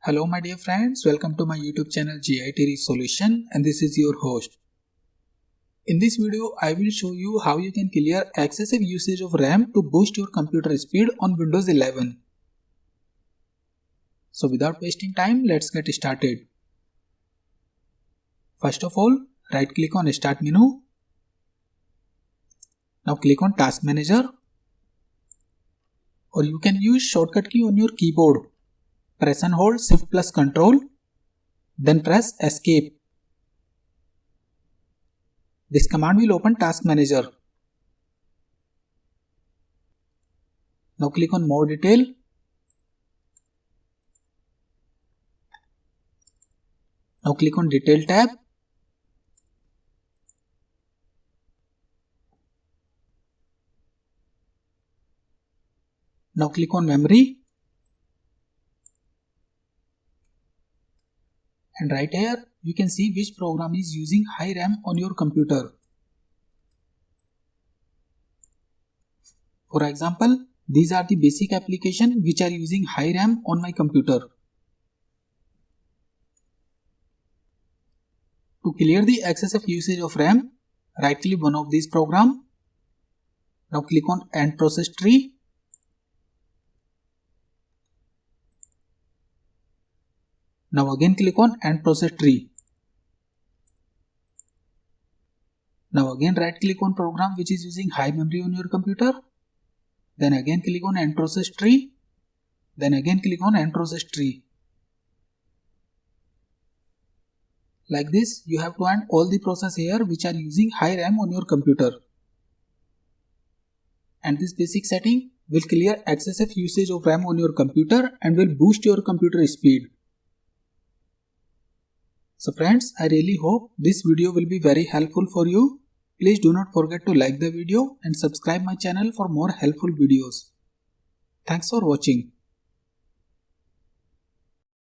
Hello my dear friends, welcome to my YouTube channel GIT Solution, and this is your host. In this video, I will show you how you can clear excessive usage of RAM to boost your computer speed on Windows 11. So without wasting time, let's get started. First of all, right click on Start menu. Now click on Task Manager, or you can use shortcut key on your keyboard. Press and hold Shift plus Control, then press Escape. This command will open Task Manager. Now click on More Detail. Now click on Detail tab. Now click on Memory. And right here, you can see which program is using high RAM on your computer. For example, these are the basic applications which are using high RAM on my computer. To clear the excessive usage of RAM, right click one of these programs. Now click on End Process Tree. Now again click on End Process Tree. Now again right click on program which is using high memory on your computer. Then again click on End Process Tree. Then again click on End Process Tree. Like this, you have to end all the process here which are using high RAM on your computer. And this basic setting will clear excessive usage of RAM on your computer and will boost your computer speed. So friends, I really hope this video will be very helpful for you. Please do not forget to like the video and subscribe my channel for more helpful videos. Thanks for watching.